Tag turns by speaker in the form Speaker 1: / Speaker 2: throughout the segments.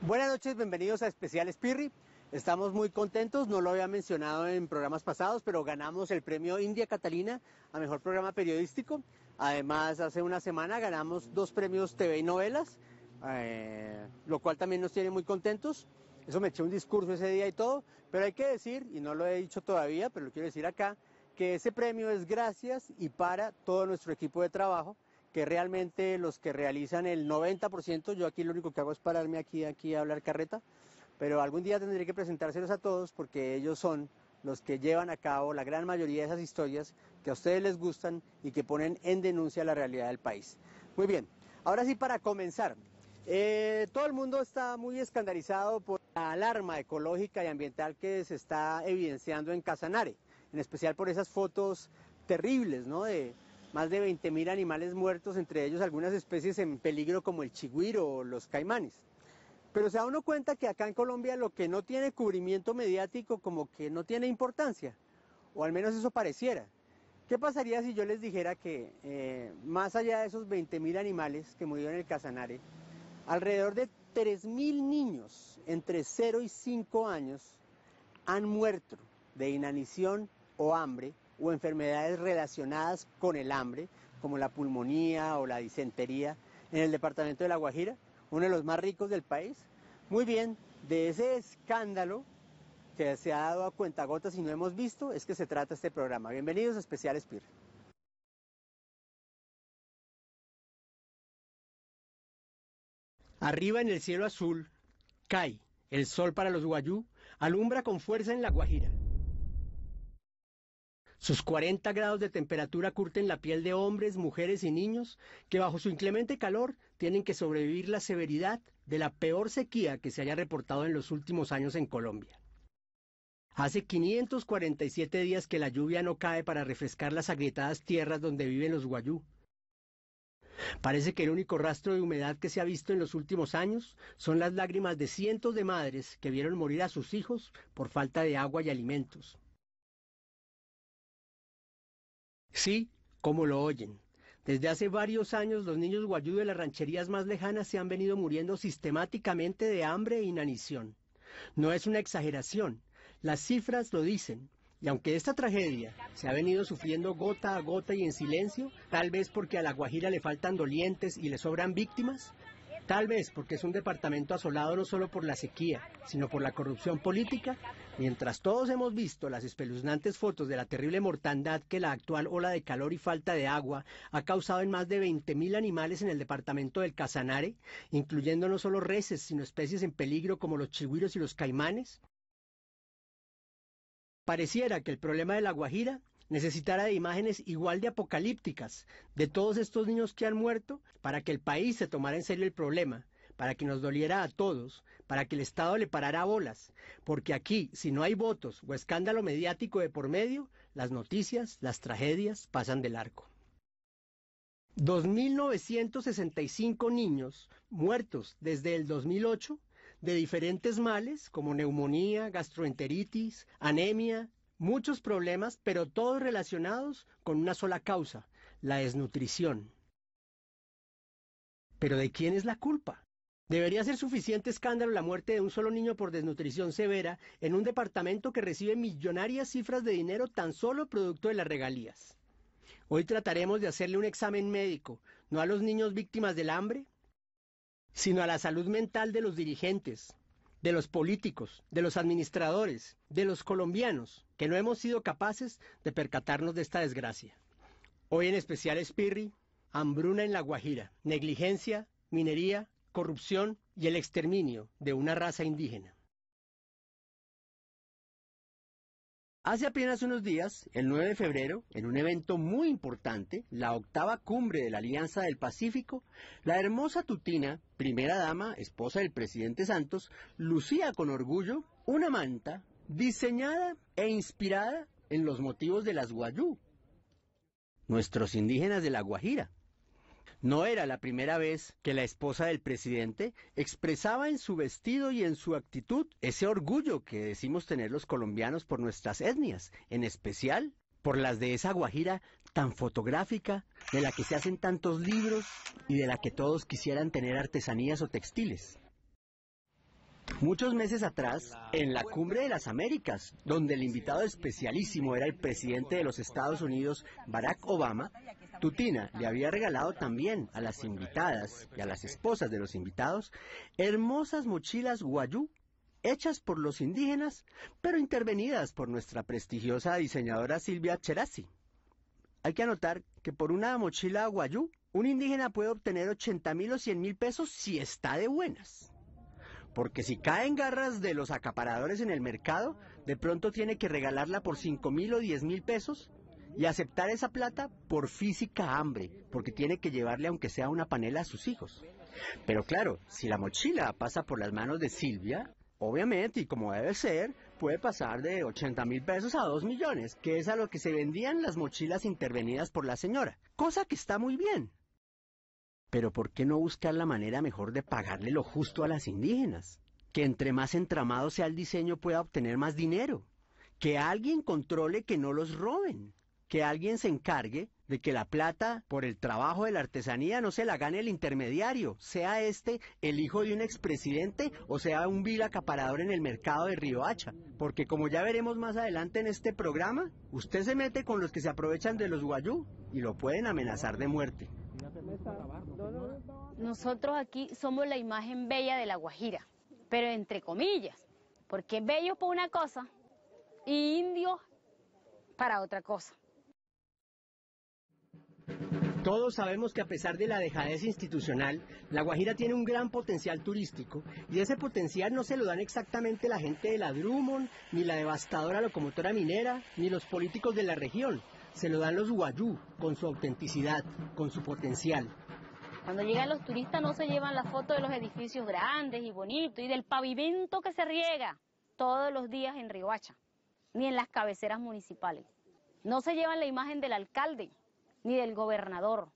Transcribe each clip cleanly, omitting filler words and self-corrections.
Speaker 1: Buenas noches, bienvenidos a Especial Spirri. Estamos muy contentos, no lo había mencionado en programas pasados, pero ganamos el premio India Catalina a Mejor Programa Periodístico. Además, hace una semana ganamos 2 premios TV y novelas, lo cual también nos tiene muy contentos. Eso me eché un discurso ese día y todo, pero hay que decir, y no lo he dicho todavía, pero lo quiero decir acá, que ese premio es gracias y para todo nuestro equipo de trabajo, que realmente los que realizan el 90%, yo aquí lo único que hago es pararme aquí a hablar carreta, pero algún día tendré que presentárselos a todos porque ellos son los que llevan a cabo la gran mayoría de esas historias que a ustedes les gustan y que ponen en denuncia la realidad del país. Muy bien, ahora sí para comenzar. Todo el mundo está muy escandalizado por la alarma ecológica y ambiental que se está evidenciando en Casanare, en especial por esas fotos terribles, ¿no?, de más de 20.000 animales muertos, entre ellos algunas especies en peligro como el chigüiro o los caimanes. Pero se da uno cuenta que acá en Colombia lo que no tiene cubrimiento mediático como que no tiene importancia, o al menos eso pareciera. ¿Qué pasaría si yo les dijera que más allá de esos 20.000 animales que murieron en el Casanare, alrededor de 3.000 niños entre 0 y 5 años han muerto de inanición o hambre o enfermedades relacionadas con el hambre, como la pulmonía o la disentería, en el departamento de La Guajira, uno de los más ricos del país? Muy bien, de ese escándalo que se ha dado a cuentagotas y no hemos visto, es que se trata este programa. Bienvenidos a Especial Spir. Arriba en el cielo azul, cae el sol para los guayú, alumbra con fuerza en La Guajira. Sus 40 grados de temperatura curten la piel de hombres, mujeres y niños que bajo su inclemente calor tienen que sobrevivir la severidad de la peor sequía que se haya reportado en los últimos años en Colombia. Hace 547 días que la lluvia no cae para refrescar las agrietadas tierras donde viven los guayú. Parece que el único rastro de humedad que se ha visto en los últimos años son las lágrimas de cientos de madres que vieron morir a sus hijos por falta de agua y alimentos. Sí, como lo oyen. Desde hace varios años los niños guayú de las rancherías más lejanas se han venido muriendo sistemáticamente de hambre e inanición. No es una exageración, las cifras lo dicen. Y aunque esta tragedia se ha venido sufriendo gota a gota y en silencio, tal vez porque a La Guajira le faltan dolientes y le sobran víctimas, tal vez porque es un departamento asolado no solo por la sequía, sino por la corrupción política, mientras todos hemos visto las espeluznantes fotos de la terrible mortandad que la actual ola de calor y falta de agua ha causado en más de 20.000 animales en el departamento del Casanare, incluyendo no solo reses, sino especies en peligro como los chigüiros y los caimanes. Pareciera que el problema de La Guajira necesitara de imágenes igual de apocalípticas de todos estos niños que han muerto para que el país se tomara en serio el problema, para que nos doliera a todos, para que el Estado le parara bolas, porque aquí, si no hay votos o escándalo mediático de por medio, las noticias, las tragedias pasan de largo. 2.965 niños muertos desde el 2008 de diferentes males como neumonía, gastroenteritis, anemia, muchos problemas, pero todos relacionados con una sola causa, la desnutrición. ¿Pero de quién es la culpa? Debería ser suficiente escándalo la muerte de un solo niño por desnutrición severa en un departamento que recibe millonarias cifras de dinero tan solo producto de las regalías. Hoy trataremos de hacerle un examen médico, no a los niños víctimas del hambre, sino a la salud mental de los dirigentes, de los políticos, de los administradores, de los colombianos, que no hemos sido capaces de percatarnos de esta desgracia. Hoy en Especial Spirri, hambruna en La Guajira, negligencia, minería, corrupción y el exterminio de una raza indígena. Hace apenas unos días, el 9 de febrero, en un evento muy importante, la 8ª cumbre de la Alianza del Pacífico, la hermosa tutina, primera dama, esposa del presidente Santos, lucía con orgullo una manta diseñada e inspirada en los motivos de las guayú, nuestros indígenas de La Guajira. No era la primera vez que la esposa del presidente expresaba en su vestido y en su actitud ese orgullo que decimos tener los colombianos por nuestras etnias, en especial por las de esa Guajira tan fotográfica, de la que se hacen tantos libros y de la que todos quisieran tener artesanías o textiles. Muchos meses atrás, en la Cumbre de las Américas, donde el invitado especialísimo era el presidente de los Estados Unidos, Barack Obama, Tutina le había regalado también a las invitadas y a las esposas de los invitados hermosas mochilas Wayuu, hechas por los indígenas, pero intervenidas por nuestra prestigiosa diseñadora Silvia Cherasi. Hay que anotar que por una mochila Wayuu, un indígena puede obtener 80.000 o 100.000 pesos si está de buenas. Porque si cae en garras de los acaparadores en el mercado, de pronto tiene que regalarla por 5.000 o 10.000 pesos y aceptar esa plata por física hambre, porque tiene que llevarle aunque sea una panela a sus hijos. Pero claro, si la mochila pasa por las manos de Silvia, obviamente, y como debe ser, puede pasar de 80.000 pesos a 2 millones, que es a lo que se vendían las mochilas intervenidas por la señora, cosa que está muy bien. Pero ¿por qué no buscar la manera mejor de pagarle lo justo a las indígenas? Que entre más entramado sea el diseño pueda obtener más dinero. Que alguien controle que no los roben. Que alguien se encargue de que la plata por el trabajo de la artesanía no se la gane el intermediario, sea este el hijo de un expresidente o sea un vil acaparador en el mercado de Riohacha. Porque como ya veremos más adelante en este programa, usted se mete con los que se aprovechan de los Wayuu y lo pueden amenazar de muerte.
Speaker 2: Nosotros aquí somos la imagen bella de La Guajira, pero entre comillas, porque bello para una cosa y indios para otra cosa.
Speaker 1: Todos sabemos que a pesar de la dejadez institucional, La Guajira tiene un gran potencial turístico y ese potencial no se lo dan exactamente la gente de la Drummond, ni la devastadora locomotora minera, ni los políticos de la región. Se lo dan los Wayuu, con su autenticidad, con su potencial.
Speaker 2: Cuando llegan los turistas no se llevan la foto de los edificios grandes y bonitos y del pavimento que se riega todos los días en Riohacha, ni en las cabeceras municipales. No se llevan la imagen del alcalde, ni del gobernador.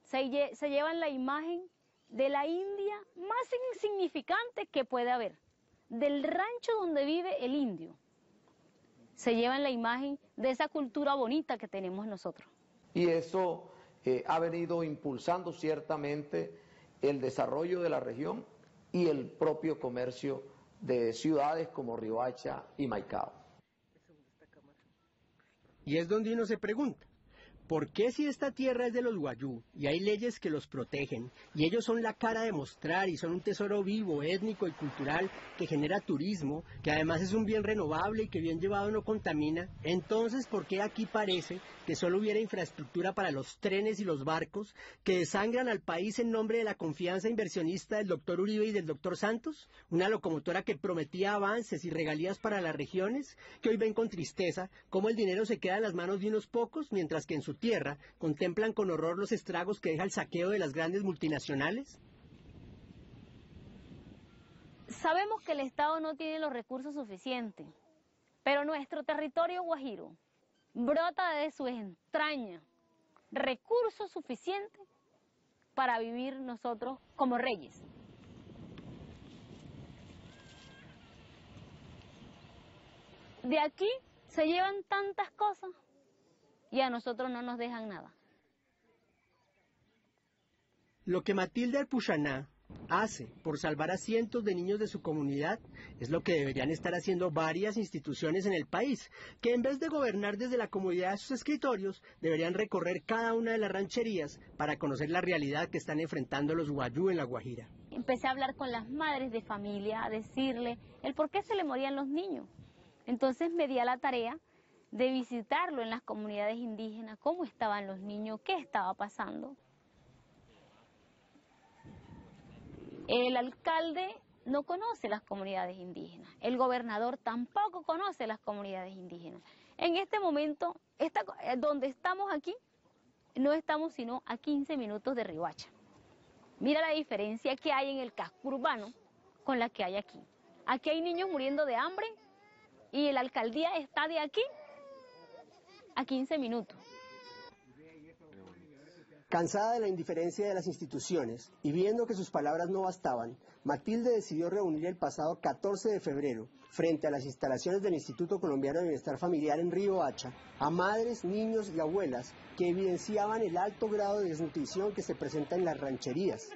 Speaker 2: Se llevan la imagen de la India más insignificante que puede haber, del rancho donde vive el indio. Se llevan la imagen de esa cultura bonita que tenemos nosotros.
Speaker 3: Y eso ha venido impulsando ciertamente el desarrollo de la región y el propio comercio de ciudades como Riohacha y Maicao.
Speaker 1: Y es donde uno se pregunta, ¿por qué si esta tierra es de los Wayuu y hay leyes que los protegen y ellos son la cara de mostrar y son un tesoro vivo, étnico y cultural que genera turismo, que además es un bien renovable y que bien llevado no contamina? Entonces, ¿por qué aquí parece que solo hubiera infraestructura para los trenes y los barcos que desangran al país en nombre de la confianza inversionista del doctor Uribe y del doctor Santos? Una locomotora que prometía avances y regalías para las regiones, que hoy ven con tristeza cómo el dinero se queda en las manos de unos pocos, mientras que en su tierra contemplan con horror los estragos que deja el saqueo de las grandes multinacionales.
Speaker 2: Sabemos que el Estado no tiene los recursos suficientes, pero nuestro territorio guajiro brota de sus entrañas recursos suficientes para vivir nosotros como reyes. De aquí se llevan tantas cosas y a nosotros no nos dejan nada.
Speaker 1: Lo que Matilde Arpuchaná hace por salvar a cientos de niños de su comunidad es lo que deberían estar haciendo varias instituciones en el país, que en vez de gobernar desde la comodidad de sus escritorios, deberían recorrer cada una de las rancherías para conocer la realidad que están enfrentando los Wayuu en La Guajira.
Speaker 2: Empecé a hablar con las madres de familia, a decirle el por qué se le morían los niños. Entonces me di a la tarea de visitarlo en las comunidades indígenas, cómo estaban los niños, qué estaba pasando. El alcalde no conoce las comunidades indígenas, el gobernador tampoco conoce las comunidades indígenas. En este momento, donde estamos aquí, no estamos sino a 15 minutos de Riohacha. Mira la diferencia que hay en el casco urbano con la que hay aquí. Aquí hay niños muriendo de hambre y la alcaldía está de aquí a 15 minutos.
Speaker 1: Cansada de la indiferencia de las instituciones y viendo que sus palabras no bastaban, Matilde decidió reunir el pasado 14 de febrero, frente a las instalaciones del Instituto Colombiano de Bienestar Familiar en Riohacha, a madres, niños y abuelas que evidenciaban el alto grado de desnutrición que se presenta en las rancherías.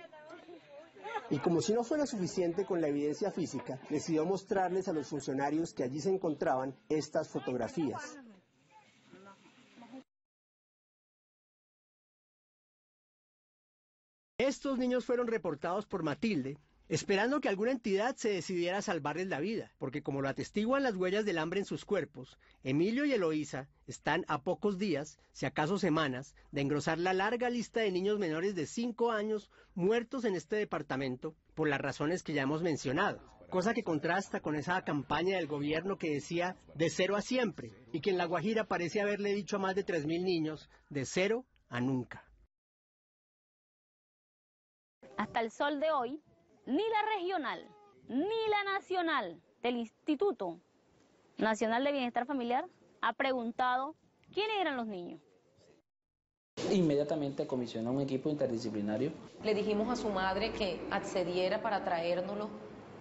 Speaker 4: Y como si no fuera suficiente con la evidencia física, decidió mostrarles a los funcionarios que allí se encontraban estas fotografías.
Speaker 1: Estos niños fueron reportados por Matilde, esperando que alguna entidad se decidiera a salvarles la vida, porque como lo atestiguan las huellas del hambre en sus cuerpos, Emilio y Eloísa están a pocos días, si acaso semanas, de engrosar la larga lista de niños menores de 5 años muertos en este departamento por las razones que ya hemos mencionado, cosa que contrasta con esa campaña del gobierno que decía de 0 a siempre, y que en La Guajira parece haberle dicho a más de 3.000 niños de 0 a nunca.
Speaker 2: Hasta el sol de hoy, ni la regional, ni la nacional del Instituto Nacional de Bienestar Familiar ha preguntado quiénes eran los niños.
Speaker 5: Inmediatamente comisionó un equipo interdisciplinario.
Speaker 6: Le dijimos a su madre que accediera para traérnoslo,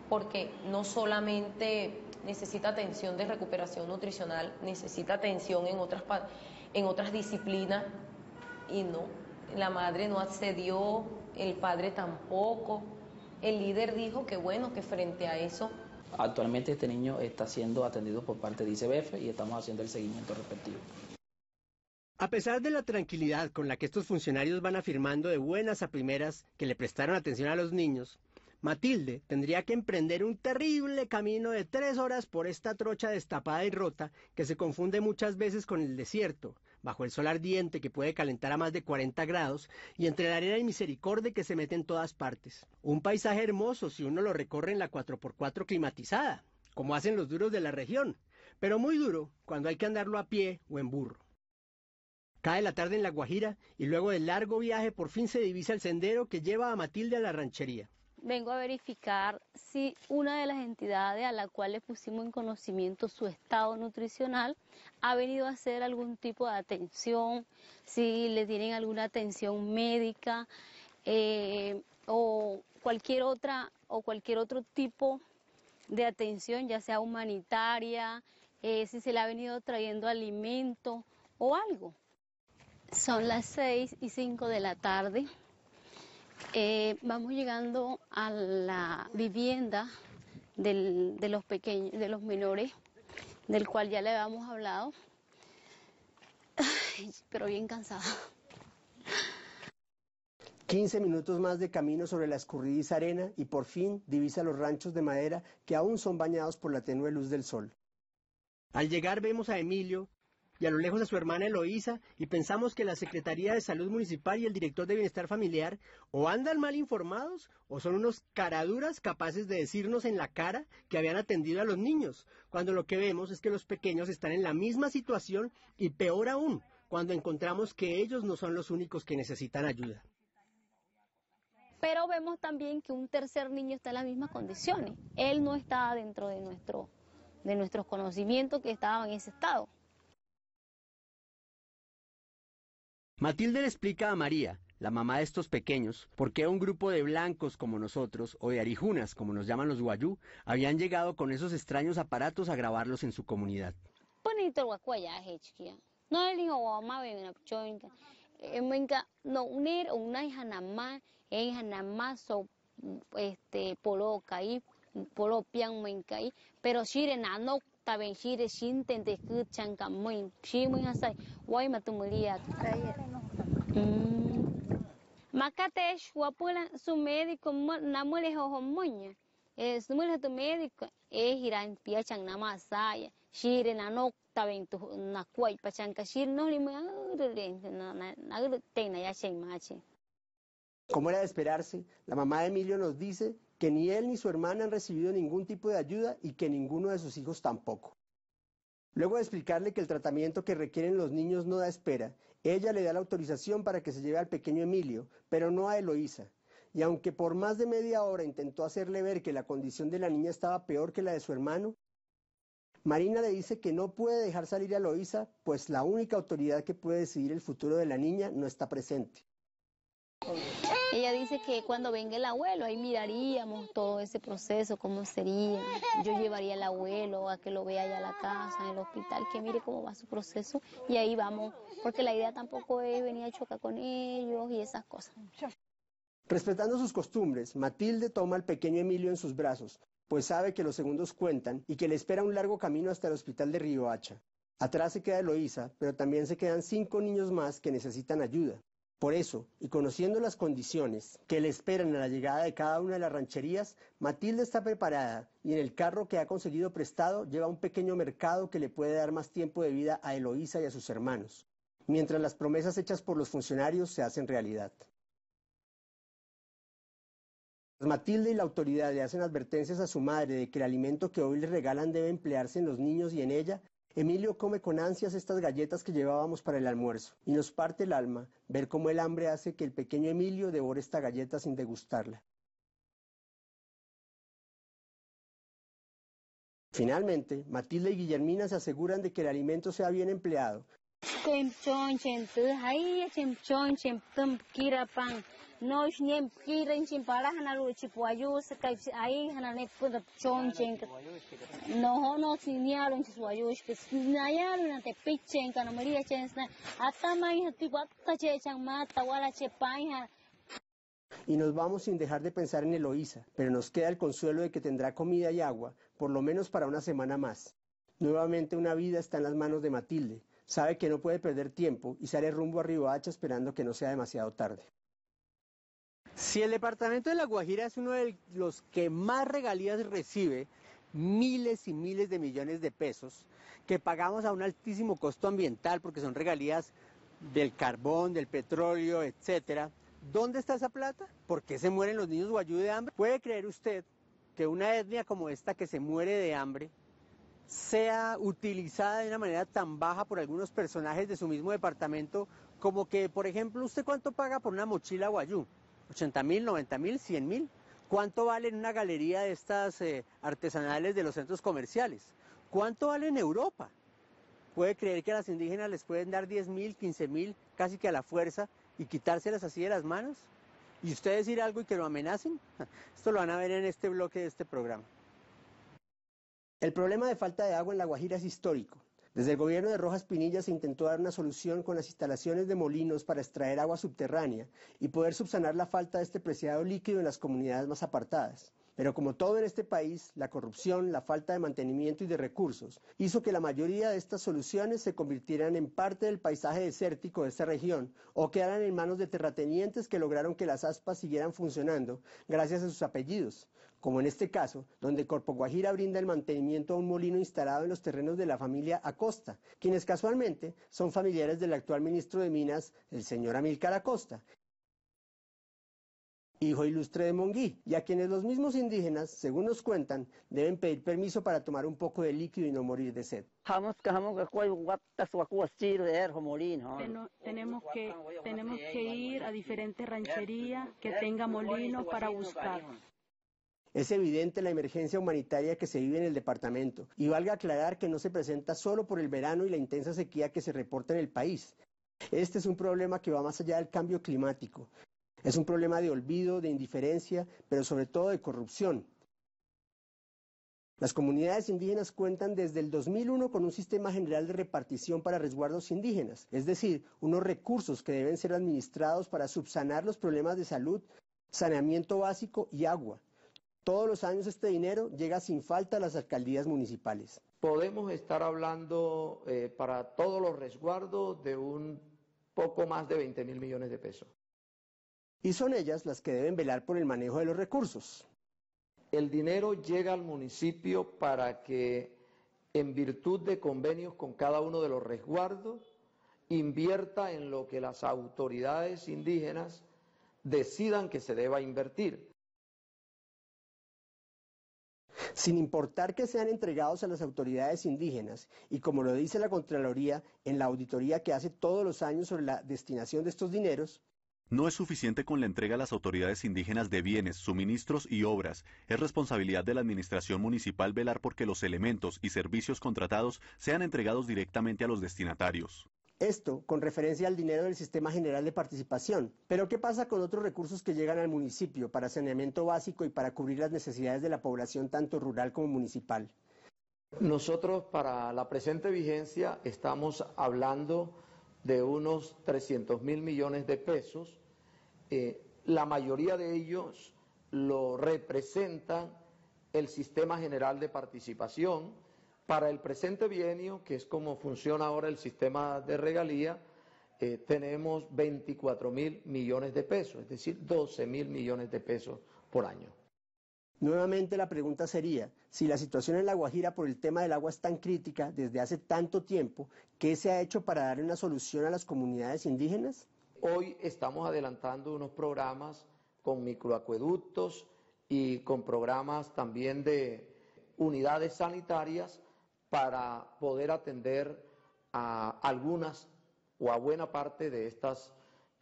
Speaker 6: porque no solamente necesita atención de recuperación nutricional, necesita atención en otras disciplinas, y no, la madre no accedió, el padre tampoco. El líder dijo que bueno, que frente a eso...
Speaker 5: Actualmente este niño está siendo atendido por parte de ICBF y estamos haciendo el seguimiento respectivo.
Speaker 1: A pesar de la tranquilidad con la que estos funcionarios van afirmando de buenas a primeras que le prestaron atención a los niños, Matilde tendría que emprender un terrible camino de 3 horas por esta trocha destapada y rota que se confunde muchas veces con el desierto, bajo el sol ardiente que puede calentar a más de 40 grados y entre la arena y misericordia que se mete en todas partes. Un paisaje hermoso si uno lo recorre en la 4x4 climatizada, como hacen los duros de la región, pero muy duro cuando hay que andarlo a pie o en burro. Cae la tarde en La Guajira y luego del largo viaje por fin se divisa el sendero que lleva a Matilde a la ranchería.
Speaker 2: Vengo a verificar si una de las entidades a la cual le pusimos en conocimiento su estado nutricional ha venido a hacer algún tipo de atención, si le tienen alguna atención médica o cualquier otro tipo de atención, ya sea humanitaria, si se le ha venido trayendo alimento o algo. Son las 6:05 de la tarde. Vamos llegando a la vivienda de los pequeños, de los menores, del cual ya le habíamos hablado. Ay, pero bien cansada.
Speaker 4: 15 minutos más de camino sobre la escurridiza arena y por fin divisa los ranchos de madera que aún son bañados por la tenue luz del sol.
Speaker 1: Al llegar vemos a Emilio y a lo lejos a su hermana Eloísa y pensamos que la Secretaría de Salud Municipal y el director de Bienestar Familiar o andan mal informados o son unos caraduras capaces de decirnos en la cara que habían atendido a los niños, cuando lo que vemos es que los pequeños están en la misma situación y peor aún, cuando encontramos que ellos no son los únicos que necesitan ayuda.
Speaker 2: Pero vemos también que un tercer niño está en las mismas condiciones. Él no estaba dentro de nuestros conocimientos que estaba en ese estado.
Speaker 1: Matilde le explica a María, la mamá de estos pequeños, por qué un grupo de blancos como nosotros, o de arijunas, como nos llaman los guayú, habían llegado con esos extraños aparatos a grabarlos en su comunidad.
Speaker 2: Makatesh wapula su médico namule homoña. Su médico giran piachan namasaya. Shire nanok taben tu nakwai pachanka shir no lima na ya mache.
Speaker 4: Como era de esperarse, la mamá de Emilio nos dice que ni él ni su hermana han recibido ningún tipo de ayuda y que ninguno de sus hijos tampoco. Luego de explicarle que el tratamiento que requieren los niños no da espera, ella le da la autorización para que se lleve al pequeño Emilio, pero no a Eloísa. Y aunque por más de media hora intentó hacerle ver que la condición de la niña estaba peor que la de su hermano, Marina le dice que no puede dejar salir a Eloísa, pues la única autoridad que puede decidir el futuro de la niña no está presente.
Speaker 2: Ella dice que cuando venga el abuelo, ahí miraríamos todo ese proceso, cómo sería. Yo llevaría al abuelo a que lo vea allá a la casa, en el hospital, que mire cómo va su proceso. Y ahí vamos, porque la idea tampoco es venir a chocar con ellos y esas cosas.
Speaker 4: Respetando sus costumbres, Matilde toma al pequeño Emilio en sus brazos, pues sabe que los segundos cuentan y que le espera un largo camino hasta el hospital de Riohacha. Atrás se queda Eloísa, pero también se quedan 5 niños más que necesitan ayuda. Por eso, y conociendo las condiciones que le esperan a la llegada de cada una de las rancherías, Matilde está preparada y en el carro que ha conseguido prestado lleva un pequeño mercado que le puede dar más tiempo de vida a Eloísa y a sus hermanos, mientras las promesas hechas por los funcionarios se hacen realidad. Matilde y la autoridad le hacen advertencias a su madre de que el alimento que hoy le regalan debe emplearse en los niños y en ella. Emilio come con ansias estas galletas que llevábamos para el almuerzo, y nos parte el alma ver cómo el hambre hace que el pequeño Emilio devore esta galleta sin degustarla. Finalmente, Matilde y Guillermina se aseguran de que el alimento sea bien empleado. Y nos vamos sin dejar de pensar en Eloísa, pero nos queda el consuelo de que tendrá comida y agua, por lo menos para una semana más. Nuevamente una vida está en las manos de Matilde. Sabe que no puede perder tiempo y sale rumbo a Riohacha esperando que no sea demasiado tarde.
Speaker 1: Si el departamento de La Guajira es uno de los que más regalías recibe, miles y miles de millones de pesos, que pagamos a un altísimo costo ambiental porque son regalías del carbón, del petróleo, etcétera, ¿dónde está esa plata? ¿Por qué se mueren los niños guayú de hambre? ¿Puede creer usted que una etnia como esta que se muere de hambre sea utilizada de una manera tan baja por algunos personajes de su mismo departamento, como que, por ejemplo, ¿usted cuánto paga por una mochila guayú? ¿80.000, 90.000, 100.000? ¿Cuánto vale en una galería de estas artesanales de los centros comerciales? ¿Cuánto vale en Europa? ¿Puede creer que a las indígenas les pueden dar 10.000, 15.000, casi que a la fuerza, y quitárselas así de las manos? ¿Y usted decir algo y que lo amenacen? Esto lo van a ver en este bloque de este programa.
Speaker 4: El problema de falta de agua en La Guajira es histórico. Desde el gobierno de Rojas Pinilla se intentó dar una solución con las instalaciones de molinos para extraer agua subterránea y poder subsanar la falta de este preciado líquido en las comunidades más apartadas. Pero como todo en este país, la corrupción, la falta de mantenimiento y de recursos hizo que la mayoría de estas soluciones se convirtieran en parte del paisaje desértico de esta región o quedaran en manos de terratenientes que lograron que las aspas siguieran funcionando gracias a sus apellidos, como en este caso, donde Corpo Guajira brinda el mantenimiento a un molino instalado en los terrenos de la familia Acosta, quienes casualmente son familiares del actual ministro de Minas, el señor Amílcar Acosta, hijo ilustre de Monguí, y a quienes los mismos indígenas, según nos cuentan, deben pedir permiso para tomar un poco de líquido y no morir de sed.
Speaker 7: Tenemos que ir a diferentes rancherías que tengan molinos para buscar.
Speaker 4: Es evidente la emergencia humanitaria que se vive en el departamento, y valga aclarar que no se presenta solo por el verano y la intensa sequía que se reporta en el país. Este es un problema que va más allá del cambio climático. Es un problema de olvido, de indiferencia, pero sobre todo de corrupción. Las comunidades indígenas cuentan desde el 2001 con un sistema general de repartición para resguardos indígenas, es decir, unos recursos que deben ser administrados para subsanar los problemas de salud, saneamiento básico y agua. Todos los años este dinero llega sin falta a las alcaldías municipales.
Speaker 3: Podemos estar hablando para todos los resguardos de un poco más de 20.000 millones de pesos.
Speaker 4: Y son ellas las que deben velar por el manejo de los recursos.
Speaker 3: El dinero llega al municipio para que, en virtud de convenios con cada uno de los resguardos, invierta en lo que las autoridades indígenas decidan que se deba invertir.
Speaker 4: Sin importar que sean entregados a las autoridades indígenas, y como lo dice la Contraloría en la auditoría que hace todos los años sobre la destinación de estos dineros,
Speaker 8: no es suficiente con la entrega a las autoridades indígenas de bienes, suministros y obras. Es responsabilidad de la administración municipal velar porque los elementos y servicios contratados sean entregados directamente a los destinatarios.
Speaker 4: Esto con referencia al dinero del Sistema General de Participación. Pero ¿qué pasa con otros recursos que llegan al municipio para saneamiento básico y para cubrir las necesidades de la población tanto rural como municipal?
Speaker 3: Nosotros para la presente vigencia estamos hablando de unos 300.000 millones de pesos la mayoría de ellos lo representan el Sistema General de Participación. Para el presente bienio, que es como funciona ahora el sistema de regalía, tenemos 24.000 millones de pesos, es decir, 12.000 millones de pesos por año.
Speaker 4: Nuevamente la pregunta sería, si la situación en La Guajira por el tema del agua es tan crítica desde hace tanto tiempo, ¿qué se ha hecho para darle una solución a las comunidades indígenas?
Speaker 3: Hoy estamos adelantando unos programas con microacueductos y con programas también de unidades sanitarias para poder atender a algunas o a buena parte de estas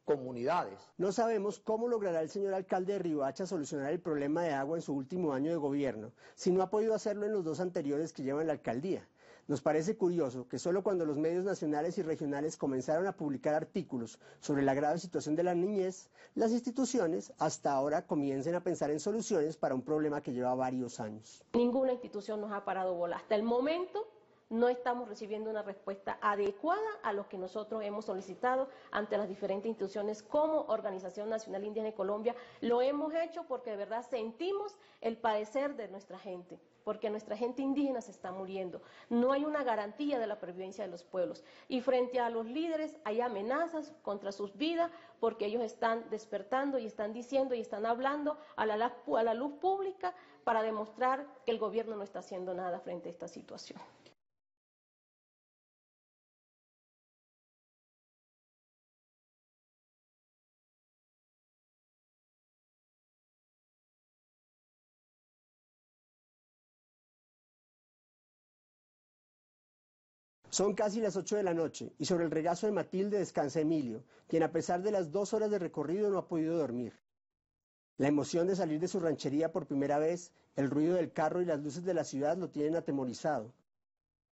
Speaker 3: comunidades.
Speaker 4: No sabemos cómo logrará el señor alcalde de Riohacha solucionar el problema de agua en su último año de gobierno, si no ha podido hacerlo en los 2 anteriores que lleva en la alcaldía. Nos parece curioso que solo cuando los medios nacionales y regionales comenzaron a publicar artículos sobre la grave situación de la niñez, las instituciones hasta ahora comiencen a pensar en soluciones para un problema que lleva varios años.
Speaker 9: Ninguna institución nos ha parado bola. Hasta el momento no estamos recibiendo una respuesta adecuada a lo que nosotros hemos solicitado ante las diferentes instituciones como Organización Nacional Indígena de Colombia. Lo hemos hecho porque de verdad sentimos el padecer de nuestra gente, porque nuestra gente indígena se está muriendo. No hay una garantía de la pervivencia de los pueblos. Y frente a los líderes hay amenazas contra sus vidas porque ellos están despertando y están diciendo y están hablando a la luz pública para demostrar que el gobierno no está haciendo nada frente a esta situación.
Speaker 4: Son casi las 8 de la noche y sobre el regazo de Matilde descansa Emilio, quien a pesar de las 2 horas de recorrido no ha podido dormir. La emoción de salir de su ranchería por primera vez, el ruido del carro y las luces de la ciudad lo tienen atemorizado.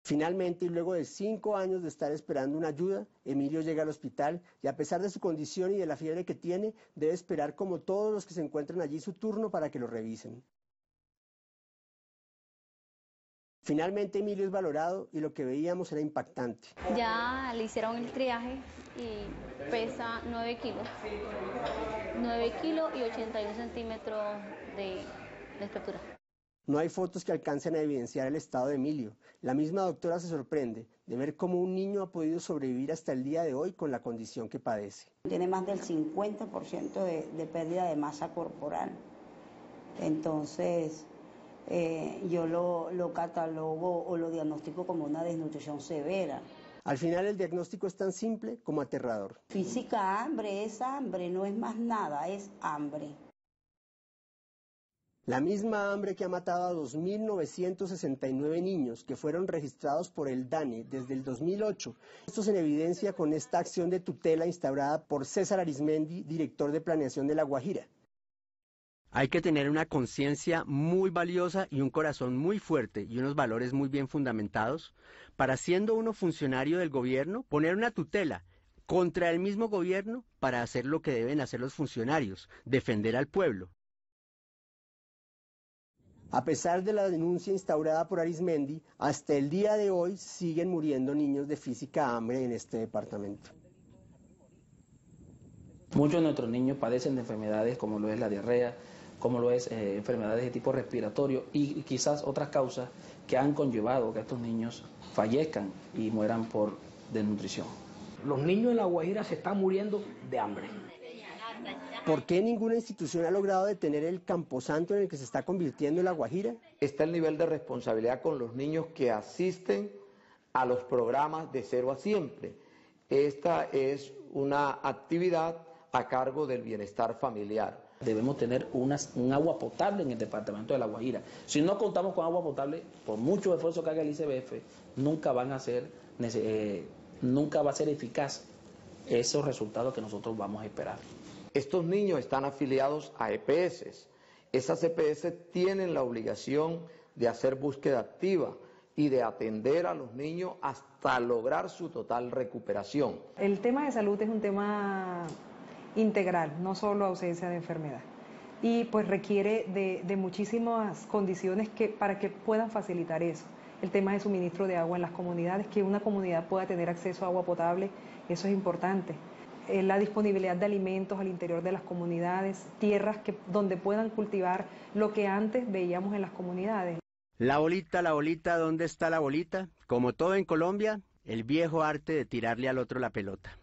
Speaker 4: Finalmente, y luego de 5 años de estar esperando una ayuda, Emilio llega al hospital y a pesar de su condición y de la fiebre que tiene, debe esperar como todos los que se encuentran allí su turno para que lo revisen. Finalmente Emilio es valorado y lo que veíamos era impactante.
Speaker 2: Ya le hicieron el triaje y pesa 9 kilos. 9 kilos y 81 centímetros de estatura.
Speaker 4: No hay fotos que alcancen a evidenciar el estado de Emilio. La misma doctora se sorprende de ver cómo un niño ha podido sobrevivir hasta el día de hoy con la condición que padece.
Speaker 10: Tiene más del 50% de pérdida de masa corporal. Entonces, yo lo catalogo o lo diagnostico como una desnutrición severa.
Speaker 4: Al final el diagnóstico es tan simple como aterrador.
Speaker 10: Física hambre, no es más nada, es hambre.
Speaker 4: La misma hambre que ha matado a 2.969 niños que fueron registrados por el DANE desde el 2008. Esto es en evidencia con esta acción de tutela instaurada por César Arizmendi, director de Planeación de La Guajira. Hay que tener una conciencia muy valiosa y un corazón muy fuerte y unos valores muy bien fundamentados para, siendo uno funcionario del gobierno, poner una tutela contra el mismo gobierno para hacer lo que deben hacer los funcionarios, defender al pueblo. A pesar de la denuncia instaurada por Arizmendi, hasta el día de hoy siguen muriendo niños de física hambre en este departamento.
Speaker 5: Muchos de nuestros niños padecen de enfermedades como lo es la diarrea, como lo es enfermedades de tipo respiratorio y quizás otras causas que han conllevado que estos niños fallezcan y mueran por desnutrición.
Speaker 11: Los niños en La Guajira se están muriendo de hambre.
Speaker 4: ¿Por qué ninguna institución ha logrado detener el camposanto en el que se está convirtiendo La Guajira?
Speaker 3: Está el nivel de responsabilidad con los niños que asisten a los programas de Cero a Siempre. Esta es una actividad a cargo del bienestar familiar.
Speaker 5: Debemos tener un agua potable en el departamento de La Guajira. Si no contamos con agua potable, por mucho esfuerzo que haga el ICBF, nunca va a ser eficaz esos resultados que nosotros vamos a esperar.
Speaker 3: Estos niños están afiliados a EPS. Esas EPS tienen la obligación de hacer búsqueda activa y de atender a los niños hasta lograr su total recuperación.
Speaker 12: El tema de salud es un tema integral, no solo ausencia de enfermedad. Y pues requiere de muchísimas condiciones para que puedan facilitar eso. El tema de suministro de agua en las comunidades, que una comunidad pueda tener acceso a agua potable, eso es importante. la disponibilidad de alimentos al interior de las comunidades, tierras donde puedan cultivar lo que antes veíamos en las comunidades.
Speaker 4: La bolita, ¿dónde está la bolita? Como todo en Colombia, el viejo arte de tirarle al otro la pelota.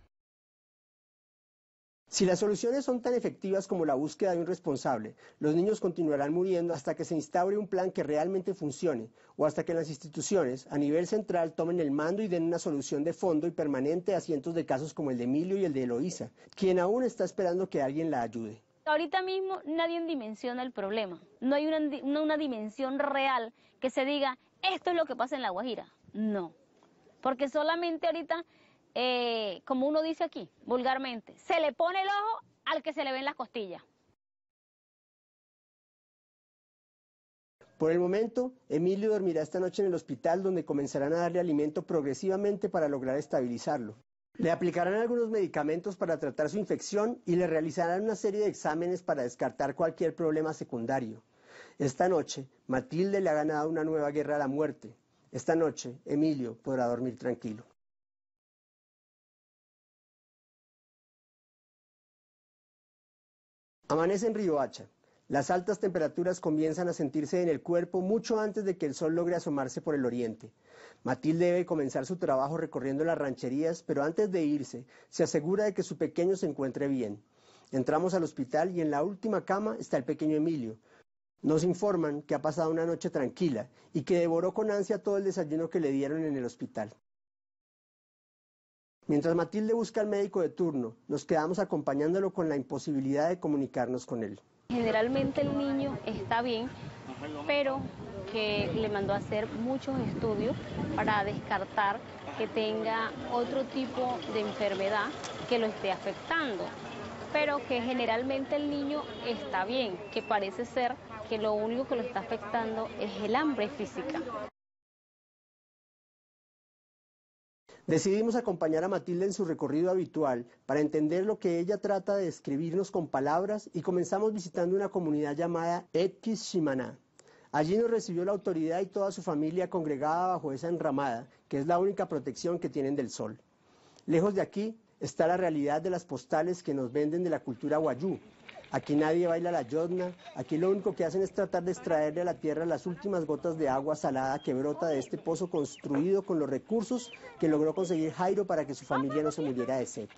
Speaker 4: Si las soluciones son tan efectivas como la búsqueda de un responsable, los niños continuarán muriendo hasta que se instaure un plan que realmente funcione, o hasta que las instituciones, a nivel central, tomen el mando y den una solución de fondo y permanente a cientos de casos como el de Emilio y el de Eloísa, quien aún está esperando que alguien la ayude.
Speaker 2: Ahorita mismo nadie dimensiona el problema, no hay una dimensión real que se diga, esto es lo que pasa en La Guajira, no, porque solamente ahorita, como uno dice aquí, vulgarmente, se le pone el ojo al que se le ven las costillas.
Speaker 4: Por el momento, Emilio dormirá esta noche en el hospital, donde comenzarán a darle alimento progresivamente para lograr estabilizarlo. Le aplicarán algunos medicamentos para tratar su infección y le realizarán una serie de exámenes para descartar cualquier problema secundario. Esta noche, Matilde le ha ganado una nueva guerra a la muerte. Esta noche, Emilio podrá dormir tranquilo. Amanece en Riohacha. Las altas temperaturas comienzan a sentirse en el cuerpo mucho antes de que el sol logre asomarse por el oriente. Matilde debe comenzar su trabajo recorriendo las rancherías, pero antes de irse, se asegura de que su pequeño se encuentre bien. Entramos al hospital y en la última cama está el pequeño Emilio. Nos informan que ha pasado una noche tranquila y que devoró con ansia todo el desayuno que le dieron en el hospital. Mientras Matilde busca al médico de turno, nos quedamos acompañándolo con la imposibilidad de comunicarnos con él.
Speaker 2: Generalmente el niño está bien, pero que le mandó a hacer muchos estudios para descartar que tenga otro tipo de enfermedad que lo esté afectando, pero que generalmente el niño está bien, que parece ser que lo único que lo está afectando es el hambre física.
Speaker 4: Decidimos acompañar a Matilde en su recorrido habitual para entender lo que ella trata de describirnos con palabras y comenzamos visitando una comunidad llamada Etkis Shimaná. Allí nos recibió la autoridad y toda su familia congregada bajo esa enramada, que es la única protección que tienen del sol. Lejos de aquí está la realidad de las postales que nos venden de la cultura wayú. Aquí nadie baila la yodna, aquí lo único que hacen es tratar de extraerle a la tierra las últimas gotas de agua salada que brota de este pozo construido con los recursos que logró conseguir Jairo para que su familia no se muriera de sed.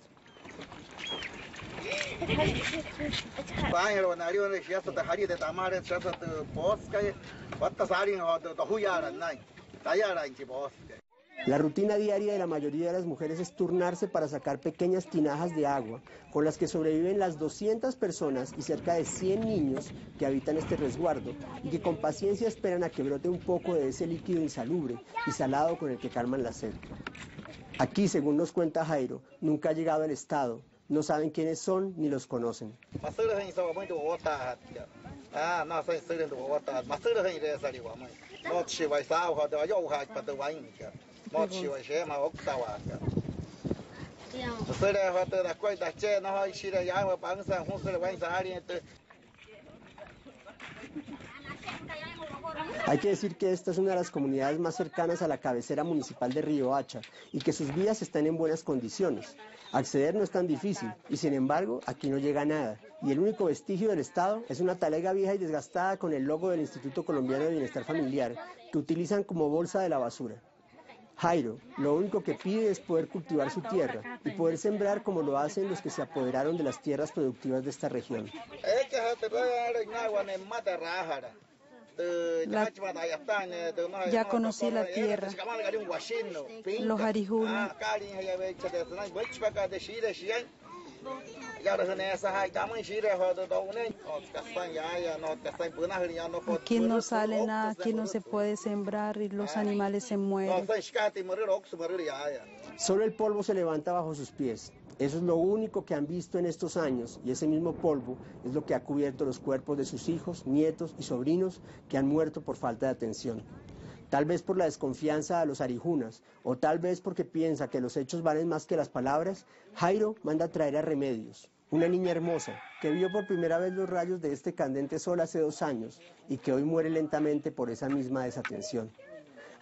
Speaker 4: La rutina diaria de la mayoría de las mujeres es turnarse para sacar pequeñas tinajas de agua, con las que sobreviven las 200 personas y cerca de 100 niños que habitan este resguardo y que con paciencia esperan a que brote un poco de ese líquido insalubre y salado con el que calman la sed. Aquí, según nos cuenta Jairo, nunca ha llegado el Estado, no saben quiénes son ni los conocen. Hay que decir que esta es una de las comunidades más cercanas a la cabecera municipal de Riohacha y que sus vías están en buenas condiciones. Acceder no es tan difícil y sin embargo aquí no llega nada y el único vestigio del Estado es una talega vieja y desgastada con el logo del Instituto Colombiano de Bienestar Familiar que utilizan como bolsa de la basura. Jairo, lo único que pide es poder cultivar su tierra y poder sembrar como lo hacen los que se apoderaron de las tierras productivas de esta región.
Speaker 13: Ya conocí la tierra, los arijunas. Aquí no sale nada, aquí no se puede sembrar y los animales se mueren.
Speaker 4: Solo el polvo se levanta bajo sus pies. Eso es lo único que han visto en estos años y ese mismo polvo es lo que ha cubierto los cuerpos de sus hijos, nietos y sobrinos que han muerto por falta de atención. Tal vez por la desconfianza a los arijunas o tal vez porque piensa que los hechos valen más que las palabras, Jairo manda a traer a Remedios, una niña hermosa que vio por primera vez los rayos de este candente sol hace 2 años y que hoy muere lentamente por esa misma desatención.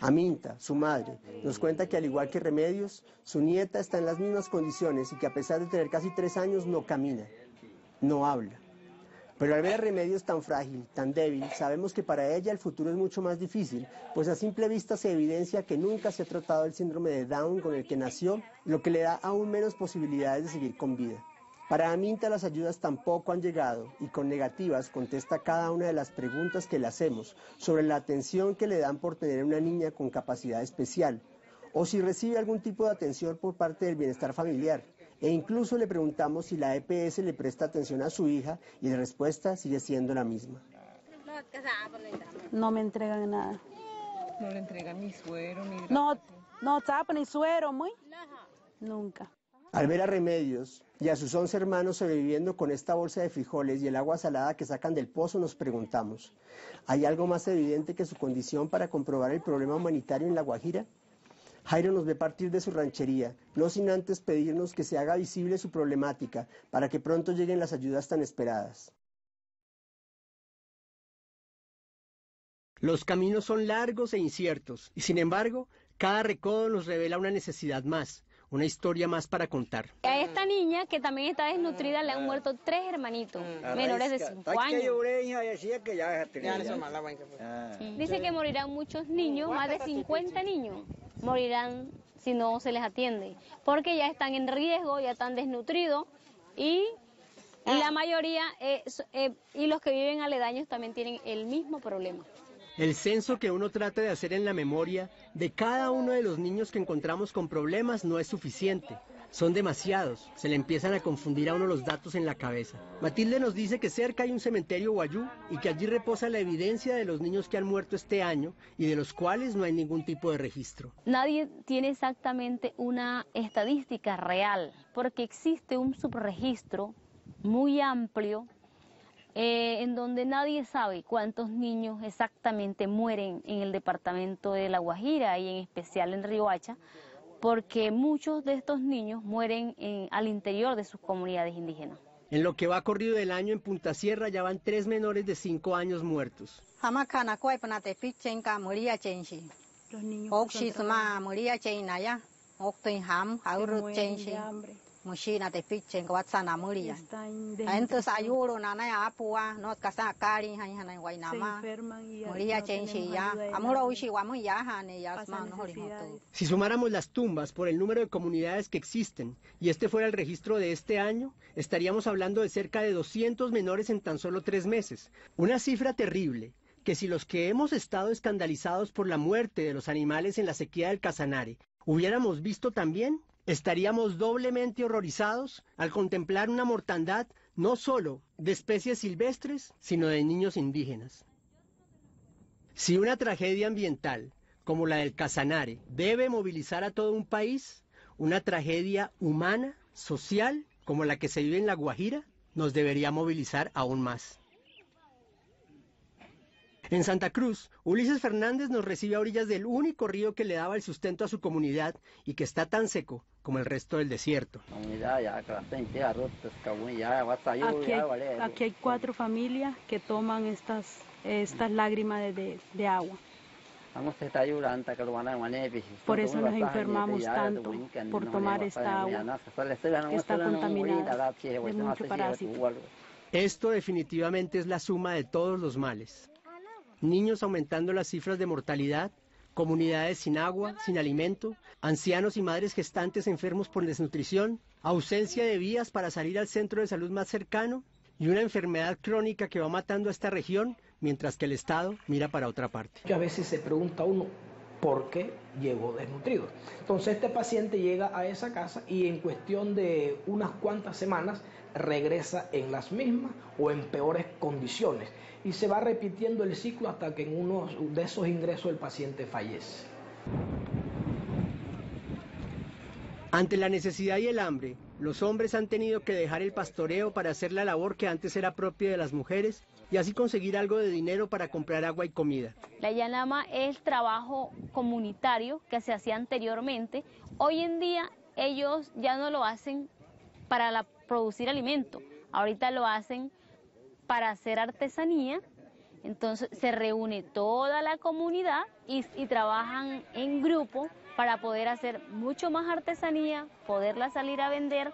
Speaker 4: Aminta, su madre, nos cuenta que al igual que Remedios, su nieta está en las mismas condiciones y que a pesar de tener casi 3 años no camina, no habla. Pero al ver a Remedios tan frágil, tan débil, sabemos que para ella el futuro es mucho más difícil, pues a simple vista se evidencia que nunca se ha tratado el síndrome de Down con el que nació, lo que le da aún menos posibilidades de seguir con vida. Para Aminta las ayudas tampoco han llegado y con negativas contesta cada una de las preguntas que le hacemos sobre la atención que le dan por tener una niña con capacidad especial o si recibe algún tipo de atención por parte del bienestar familiar. E incluso le preguntamos si la EPS le presta atención a su hija y la respuesta sigue siendo la misma.
Speaker 13: No me entregan nada.
Speaker 14: No le entregan ni suero, ni...
Speaker 13: No tapa ni suero, muy. Nunca.
Speaker 4: Al ver a Remedios y a sus 11 hermanos sobreviviendo con esta bolsa de frijoles y el agua salada que sacan del pozo, nos preguntamos, ¿hay algo más evidente que su condición para comprobar el problema humanitario en La Guajira? Jairo nos ve partir de su ranchería, no sin antes pedirnos que se haga visible su problemática para que pronto lleguen las ayudas tan esperadas. Los caminos son largos e inciertos, y sin embargo, cada recodo nos revela una necesidad más, una historia más para contar.
Speaker 2: A esta niña, que también está desnutrida, le han muerto 3 hermanitos, menores de 5 años. Dice que morirán muchos niños, más de 50 niños morirán si no se les atiende, porque ya están en riesgo, ya están desnutridos y la mayoría, y los que viven aledaños también tienen el mismo problema.
Speaker 4: El censo que uno trata de hacer en la memoria de cada uno de los niños que encontramos con problemas no es suficiente. Son demasiados, se le empiezan a confundir a uno los datos en la cabeza. Matilde nos dice que cerca hay un cementerio Wayuu y que allí reposa la evidencia de los niños que han muerto este año y de los cuales no hay ningún tipo de registro.
Speaker 2: Nadie tiene exactamente una estadística real, porque existe un subregistro muy amplio en donde nadie sabe cuántos niños exactamente mueren en el departamento de La Guajira y en especial en Riohacha, porque muchos de estos niños mueren al interior de sus comunidades indígenas.
Speaker 4: En lo que va corrido del año en Punta Sierra ya van 3 menores de 5 años muertos.
Speaker 13: Los niños que son
Speaker 10: entonces ayudo nana apua no casa cari hana guainama moría chenchi ya amuro ushi guamu ya hane ya no horimoto.
Speaker 4: Si sumáramos las tumbas por el número de comunidades que existen y este fuera el registro de este año, estaríamos hablando de cerca de 200 menores en tan solo 3 meses. Una cifra terrible que si los que hemos estado escandalizados por la muerte de los animales en la sequía del Casanare hubiéramos visto también, estaríamos doblemente horrorizados al contemplar una mortandad no solo de especies silvestres, sino de niños indígenas. Si una tragedia ambiental como la del Casanare debe movilizar a todo un país, una tragedia humana, social, como la que se vive en La Guajira, nos debería movilizar aún más. En Santa Cruz, Ulises Fernández nos recibe a orillas del único río que le daba el sustento a su comunidad y que está tan seco como el resto del desierto.
Speaker 7: Aquí hay 4 familias que toman estas lágrimas de agua. Por eso nos enfermamos tanto, por tomar esta agua, que está contaminada de muchos parásitos.
Speaker 4: Esto definitivamente es la suma de todos los males. Niños aumentando las cifras de mortalidad, comunidades sin agua, sin alimento, ancianos y madres gestantes enfermos por desnutrición, ausencia de vías para salir al centro de salud más cercano y una enfermedad crónica que va matando a esta región mientras que el Estado mira para otra parte.
Speaker 11: A veces se pregunta uno, ¿por qué llegó desnutrido? Entonces este paciente llega a esa casa y en cuestión de unas cuantas semanas regresa en las mismas o en peores condiciones y se va repitiendo el ciclo hasta que en uno de esos ingresos el paciente fallece.
Speaker 4: Ante la necesidad y el hambre, los hombres han tenido que dejar el pastoreo para hacer la labor que antes era propia de las mujeres y así conseguir algo de dinero para comprar agua y comida.
Speaker 2: La Yanama es trabajo comunitario que se hacía anteriormente. Hoy en día ellos ya no lo hacen para producir alimento, ahorita lo hacen para hacer artesanía, Entonces se reúne toda la comunidad y trabajan en grupo para poder hacer mucho más artesanía, poderla salir a vender.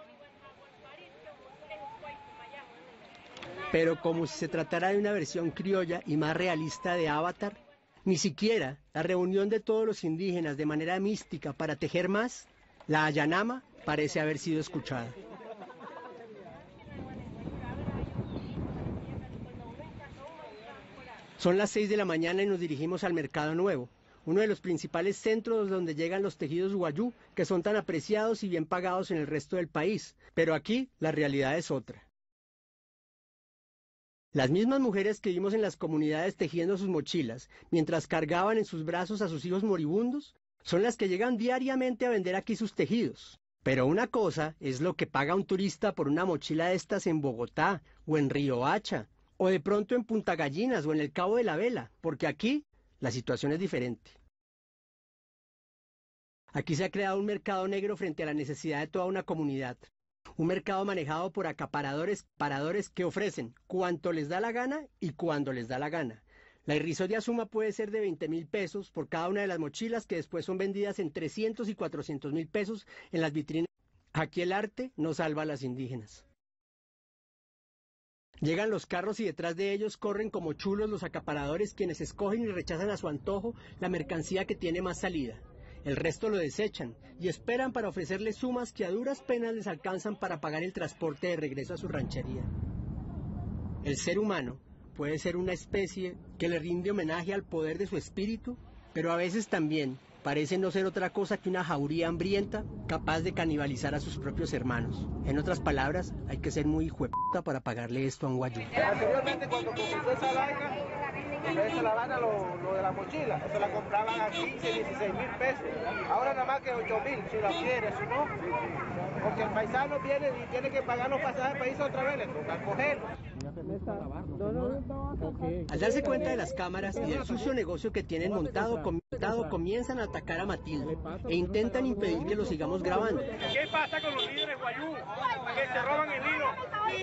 Speaker 4: Pero como si se tratara de una versión criolla y más realista de Avatar, ni siquiera la reunión de todos los indígenas de manera mística para tejer más, la Ayanama, parece haber sido escuchada. Son las 6 de la mañana y nos dirigimos al Mercado Nuevo, uno de los principales centros donde llegan los tejidos guayú, que son tan apreciados y bien pagados en el resto del país. Pero aquí la realidad es otra. Las mismas mujeres que vimos en las comunidades tejiendo sus mochilas, mientras cargaban en sus brazos a sus hijos moribundos, son las que llegan diariamente a vender aquí sus tejidos. Pero una cosa es lo que paga un turista por una mochila de estas en Bogotá o en Riohacha, o de pronto en Punta Gallinas o en el Cabo de la Vela, porque aquí la situación es diferente. Aquí se ha creado un mercado negro frente a la necesidad de toda una comunidad. Un mercado manejado por acaparadores que ofrecen cuanto les da la gana y cuando les da la gana. La irrisoria suma puede ser de 20.000 pesos por cada una de las mochilas, que después son vendidas en 300 y 400.000 pesos en las vitrinas. Aquí el arte no salva a las indígenas. Llegan los carros y detrás de ellos corren como chulos los acaparadores, quienes escogen y rechazan a su antojo la mercancía que tiene más salida. El resto lo desechan y esperan para ofrecerles sumas que a duras penas les alcanzan para pagar el transporte de regreso a su ranchería. El ser humano puede ser una especie que le rinde homenaje al poder de su espíritu, pero a veces también parece no ser otra cosa que una jauría hambrienta capaz de canibalizar a sus propios hermanos. En otras palabras, hay que ser muy hijueputa para pagarle esto a un guayú.
Speaker 15: Anteriormente, cuando comenzó esa vaina, lo de la mochila, eso la compraban a 15, 16.000 pesos. Ahora nada más que 8.000, si la quiere, si no, porque el paisano viene y tiene que pagar los pasajes para irse otra vez, le toca cogerlo.
Speaker 4: Al darse cuenta de las cámaras y del sucio negocio que tienen montado, comienzan a atacar a Matilde e intentan impedir que lo sigamos grabando.
Speaker 15: ¿Qué pasa con los líderes guayú? Que se roban el hilo.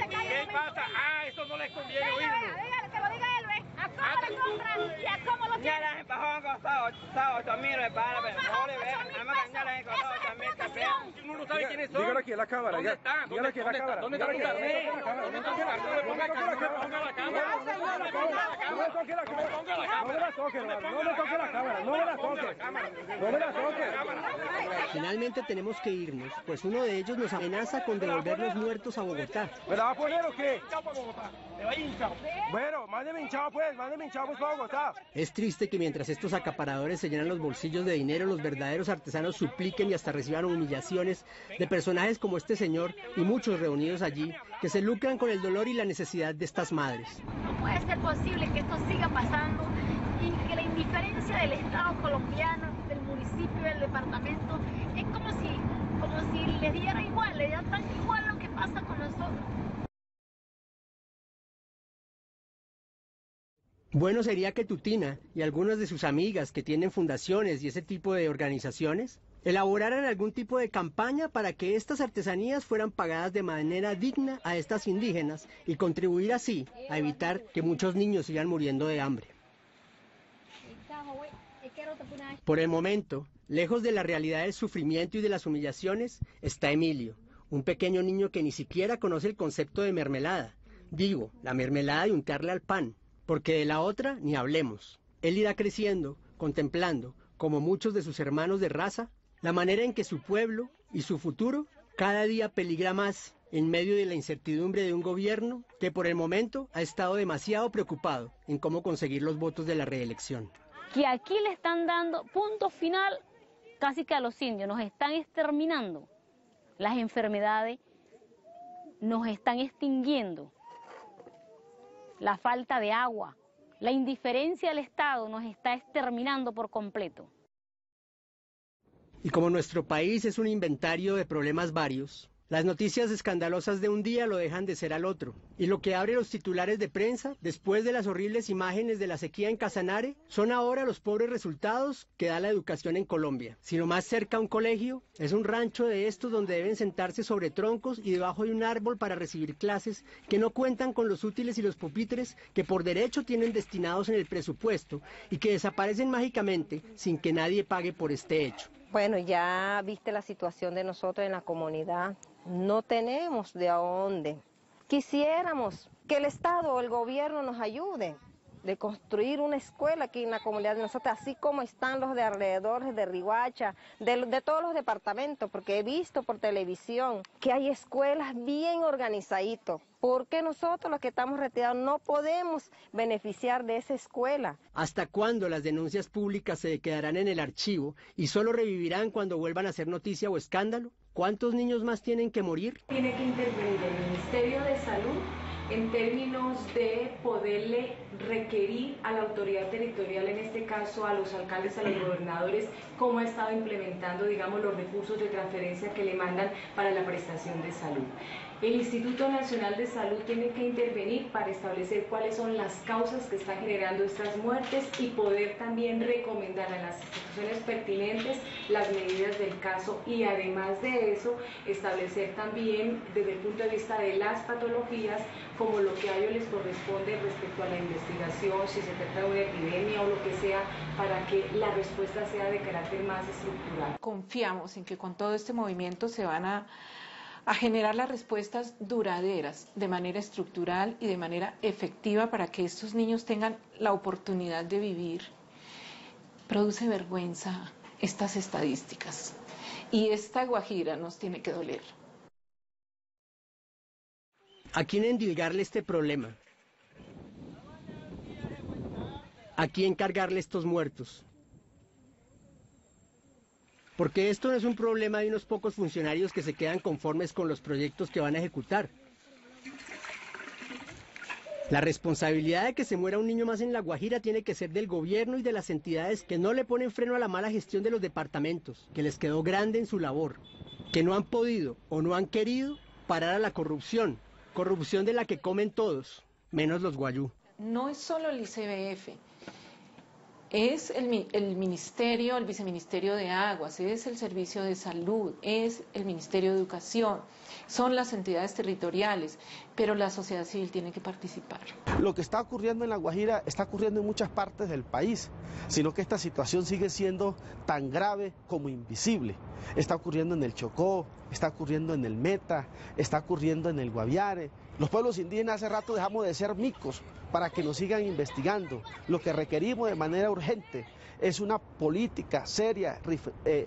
Speaker 15: ¿Qué pasa? Ah, eso no les conviene oírlo.
Speaker 16: Dígale, que lo diga él, ¿ves? ¿A cómo lo compran y a cómo lo tienen?
Speaker 15: Ya les empajón costado 8.000, me para, pero no le vean. Nada más que ya les he costado 8.000 café. Uno no sabe quiénes son. Dígalo aquí en la cámara. ¿Dónde están? Dígalo aquí en la cámara. ¿Dónde está la cámara? ¿Dónde está la cámara? No me ponga la cámara. No me toque la cámara. No me la toque, no me toque la cámara. No me la toque. No me la toque.
Speaker 4: Finalmente tenemos que irnos, pues uno de ellos nos amenaza con devolvernos muertos a Bogotá.
Speaker 15: ¿Me la va a poner o qué? Bueno, mándeme hinchado pues para Bogotá.
Speaker 4: Es triste que mientras estos acaparadores se llenan los bolsillos de dinero, los verdaderos artesanos supliquen y hasta reciban humillaciones de personajes como este señor y muchos reunidos allí, que se lucran con el dolor y la necesidad de estas madres.
Speaker 16: No puede ser posible que esto siga pasando y que la indiferencia del Estado colombiano, del municipio, del departamento, es como si les diera igual, les diera tan igual lo que pasa con nosotros.
Speaker 4: Bueno sería que Tutina y algunas de sus amigas que tienen fundaciones y ese tipo de organizaciones elaboraran algún tipo de campaña para que estas artesanías fueran pagadas de manera digna a estas indígenas y contribuir así a evitar que muchos niños sigan muriendo de hambre. Por el momento, lejos de la realidad del sufrimiento y de las humillaciones, está Emilio, un pequeño niño que ni siquiera conoce el concepto de mermelada. Digo, la mermelada de untarle al pan, porque de la otra ni hablemos. Él irá creciendo, contemplando, como muchos de sus hermanos de raza, la manera en que su pueblo y su futuro cada día peligra más en medio de la incertidumbre de un gobierno que por el momento ha estado demasiado preocupado en cómo conseguir los votos de la reelección.
Speaker 2: Que aquí le están dando punto final casi que a los indios, nos están exterminando, las enfermedades nos están extinguiendo, la falta de agua, la indiferencia del Estado nos está exterminando por completo.
Speaker 4: Y como nuestro país es un inventario de problemas varios, Las noticias escandalosas de un día lo dejan de ser al otro. Y lo que abre los titulares de prensa, después de las horribles imágenes de la sequía en Casanare, son ahora los pobres resultados que da la educación en Colombia. Si no más cerca a un colegio, es un rancho de estos donde deben sentarse sobre troncos y debajo de un árbol para recibir clases que no cuentan con los útiles y los pupitres que por derecho tienen destinados en el presupuesto y que desaparecen mágicamente sin que nadie pague por este hecho.
Speaker 6: Bueno, ya viste la situación de nosotros en la comunidad. No tenemos de dónde. Quisiéramos que el Estado o el gobierno nos ayude de construir una escuela aquí en la comunidad de nosotros, así como están los de alrededor de Riohacha, de todos los departamentos, porque he visto por televisión que hay escuelas bien organizaditas. ¿Por qué nosotros los que estamos retirados no podemos beneficiar de esa escuela?
Speaker 4: ¿Hasta cuándo las denuncias públicas se quedarán en el archivo y solo revivirán cuando vuelvan a ser noticia o escándalo? ¿Cuántos niños más tienen que morir?
Speaker 17: Tiene que intervenir el Ministerio de Salud en términos de poderle requerir a la autoridad territorial, en este caso a los alcaldes, a los gobernadores, cómo ha estado implementando, digamos, los recursos de transferencia que le mandan para la prestación de salud. El Instituto Nacional de Salud tiene que intervenir para establecer cuáles son las causas que están generando estas muertes y poder también recomendar a las instituciones pertinentes las medidas del caso y además de eso establecer también desde el punto de vista de las patologías como lo que a ellos les corresponde respecto a la investigación, si se trata de una epidemia o lo que sea, para que la respuesta sea de carácter más estructural.
Speaker 14: Confiamos en que con todo este movimiento se van a generar las respuestas duraderas de manera estructural y de manera efectiva para que estos niños tengan la oportunidad de vivir. Produce vergüenza estas estadísticas y esta Guajira nos tiene que doler.
Speaker 4: ¿A quién endilgarle este problema? ¿A quién cargarle estos muertos? Porque esto no es un problema de unos pocos funcionarios que se quedan conformes con los proyectos que van a ejecutar. La responsabilidad de que se muera un niño más en La Guajira tiene que ser del gobierno y de las entidades que no le ponen freno a la mala gestión de los departamentos, que les quedó grande en su labor, que no han podido o no han querido parar a la corrupción de la que comen todos, menos los guayú.
Speaker 14: No es solo el ICBF. Es el ministerio, el viceministerio de Aguas, es el servicio de salud, es el ministerio de Educación, son las entidades territoriales, pero la sociedad civil tiene que participar.
Speaker 18: Lo que está ocurriendo en La Guajira está ocurriendo en muchas partes del país, sino que esta situación sigue siendo tan grave como invisible. Está ocurriendo en el Chocó, está ocurriendo en el Meta, está ocurriendo en el Guaviare. Los pueblos indígenas hace rato dejamos de ser micos para que nos sigan investigando. Lo que requerimos de manera urgente es una política seria,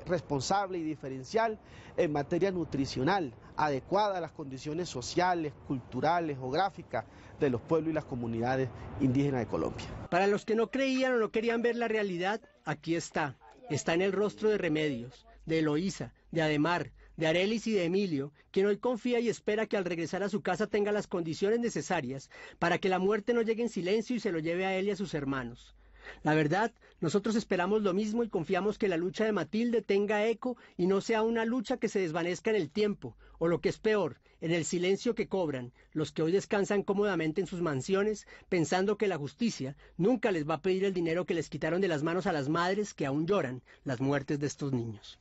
Speaker 18: responsable y diferencial en materia nutricional, adecuada a las condiciones sociales, culturales, geográficas de los pueblos y las comunidades indígenas de Colombia.
Speaker 4: Para los que no creían o no querían ver la realidad, aquí está en el rostro de Remedios, de Eloísa, de Ademar, de Arelis y de Emilio, quien hoy confía y espera que al regresar a su casa tenga las condiciones necesarias para que la muerte no llegue en silencio y se lo lleve a él y a sus hermanos. La verdad, nosotros esperamos lo mismo y confiamos que la lucha de Matilde tenga eco y no sea una lucha que se desvanezca en el tiempo, o lo que es peor, en el silencio que cobran los que hoy descansan cómodamente en sus mansiones, pensando que la justicia nunca les va a pedir el dinero que les quitaron de las manos a las madres que aún lloran las muertes de estos niños.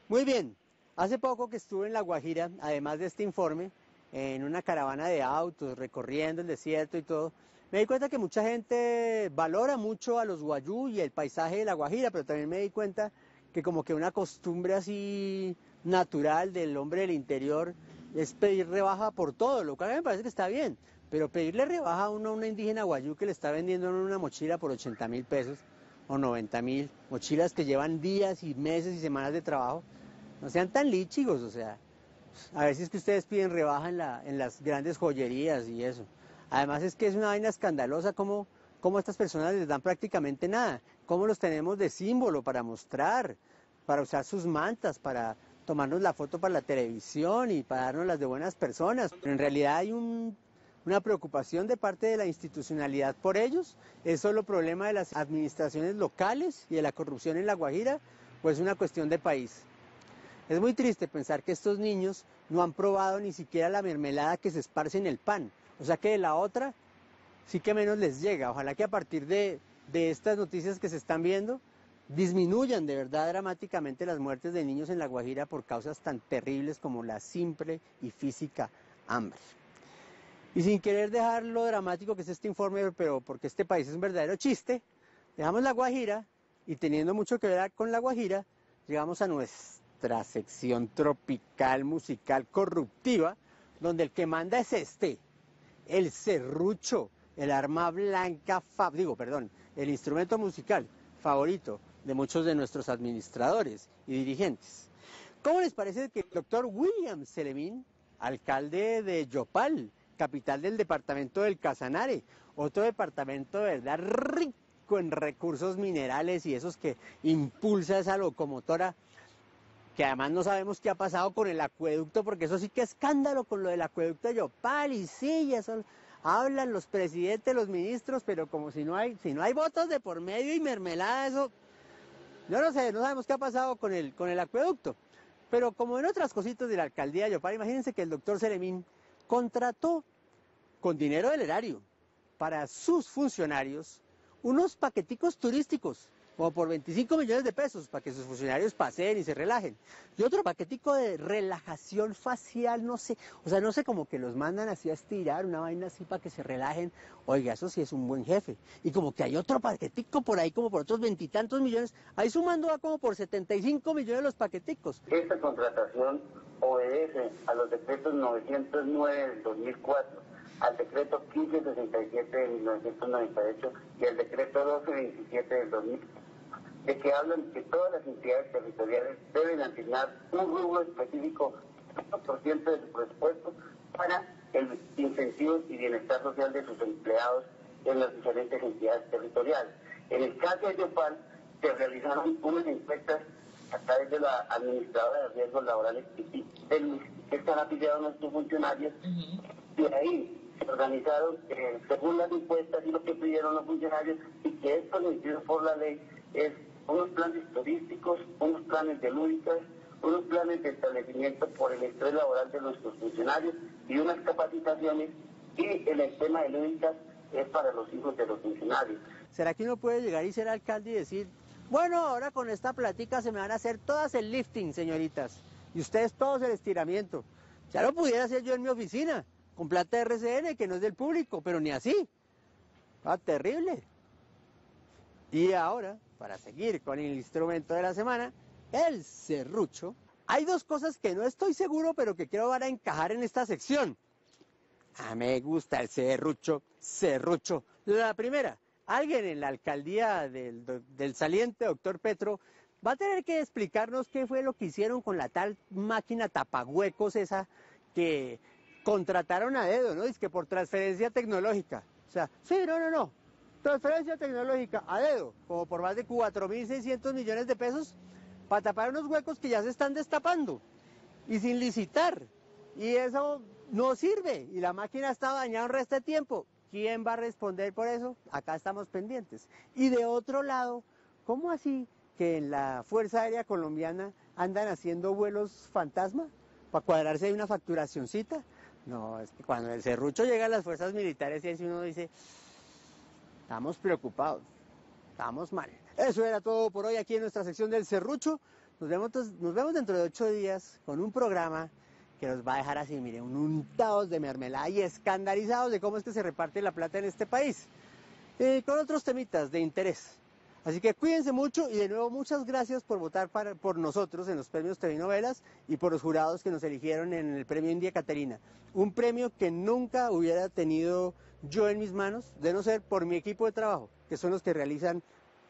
Speaker 4: Muy bien, hace poco que estuve en La Guajira, además de este informe, en una caravana de autos, recorriendo el desierto y todo, me di cuenta que mucha gente valora mucho a los guayú y el paisaje de La Guajira, pero también me di cuenta que como que una costumbre así natural del hombre del interior es pedir rebaja por todo, lo cual me parece que está bien, pero pedirle rebaja a una indígena guayú que le está vendiendo en una mochila por 80.000 pesos o 90.000, mochilas que llevan días y meses y semanas de trabajo, no sean tan lichigos, o sea, a ver si es que ustedes piden rebaja en las grandes joyerías y eso. Además es que es una vaina escandalosa como estas personas les dan prácticamente nada, cómo los tenemos de símbolo para mostrar, para usar sus mantas, para tomarnos la foto para la televisión y para darnos las de buenas personas. Pero en realidad hay una preocupación de parte de la institucionalidad por ellos. ¿Es solo problema de las administraciones locales y de la corrupción en La Guajira?
Speaker 1: o es una cuestión de país? Es muy triste pensar que estos niños no han probado ni siquiera la mermelada que se esparce en el pan, o sea que de la otra sí que menos les llega. Ojalá que a partir de estas noticias que se están viendo disminuyan de verdad dramáticamente las muertes de niños en La Guajira por causas tan terribles como la simple y física hambre. Y sin querer dejar lo dramático que es este informe, pero porque este país es un verdadero chiste, dejamos La Guajira y teniendo mucho que ver con La Guajira, llegamos a nuestra sección tropical musical corruptiva, donde el que manda es el serrucho, el arma blanca, el instrumento musical favorito de muchos de nuestros administradores y dirigentes. ¿Cómo les parece que el doctor William Selemín, alcalde de Yopal, capital del departamento del Casanare, otro departamento de verdad rico en recursos minerales y esos que impulsa esa locomotora, que además no sabemos qué ha pasado con el acueducto, porque eso sí que es escándalo con lo del acueducto de Yopal, y sí, eso hablan los presidentes, los ministros, pero como si no hay votos de por medio y mermelada, eso, yo no sé, no sabemos qué ha pasado con el acueducto. Pero como en otras cositas de la alcaldía de Yopal, imagínense que el doctor Selemín contrató con dinero del erario para sus funcionarios unos paqueticos turísticos, como por 25 millones de pesos, para que sus funcionarios paseen y se relajen. Y otro paquetico de relajación facial, no sé, como que los mandan así a estirar, una vaina así para que se relajen. Oiga, eso sí es un buen jefe. Y como que hay otro paquetico por ahí, como por otros 20 y tantos millones, ahí sumando va como por 75 millones los paqueticos.
Speaker 19: Esta contratación obedece a los decretos 909 del 2004, al decreto 1567 de 1998 y al decreto 1227 del 2000, de que hablan que todas las entidades territoriales deben asignar un rubro específico, 1% de su presupuesto, para el incentivo y bienestar social de sus empleados en las diferentes entidades territoriales. En el caso de Yopal, se realizaron unas encuestas a través de la administradora de riesgos laborales que están afiliados a nuestros funcionarios, y ahí se organizaron según las encuestas y lo que pidieron los funcionarios, y que es permitido por la ley, es unos planes turísticos, unos planes de lúdicas, unos planes de establecimiento por el estrés laboral de nuestros funcionarios y unas capacitaciones, y en el tema de lúdicas es para los hijos de los funcionarios.
Speaker 1: ¿Será que uno puede llegar y ser alcalde y decir, bueno, ahora con esta platica se me van a hacer todas el lifting, señoritas, y ustedes todos el estiramiento? Ya lo pudiera hacer yo en mi oficina, con plata de RCN, que no es del público, pero ni así. Terrible. Y ahora, para seguir con el instrumento de la semana, el serrucho, hay dos cosas que no estoy seguro, pero que quiero ahora encajar en esta sección. Me gusta el serrucho. La primera, alguien en la alcaldía del saliente doctor Petro va a tener que explicarnos qué fue lo que hicieron con la tal máquina tapahuecos esa que contrataron a dedo, ¿no? Es que por transferencia tecnológica. O sea, sí, no. Transferencia tecnológica a dedo, como por más de 4.600 millones de pesos, para tapar unos huecos que ya se están destapando, y sin licitar. Y eso no sirve, y la máquina está dañada un resto de tiempo. ¿Quién va a responder por eso? Acá estamos pendientes. Y de otro lado, ¿cómo así que en la Fuerza Aérea Colombiana andan haciendo vuelos fantasma para cuadrarse de una facturacioncita? No, es que cuando el serrucho llega a las fuerzas militares y así uno dice, estamos preocupados, estamos mal. Eso era todo por hoy aquí en nuestra sección del serrucho. Nos vemos dentro de 8 días con un programa que nos va a dejar así, miren, untados de mermelada y escandalizados de cómo es que se reparte la plata en este país. Con otros temitas de interés. Así que cuídense mucho y de nuevo muchas gracias por votar por nosotros en los premios TV Novelas y por los jurados que nos eligieron en el premio India Catalina. Un premio que nunca hubiera tenido yo en mis manos, de no ser por mi equipo de trabajo, que son los que realizan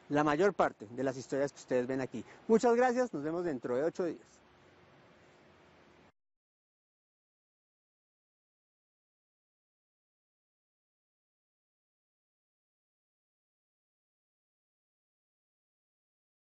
Speaker 1: la mayor parte de las historias que ustedes ven aquí. Muchas gracias, nos vemos dentro de 8 días.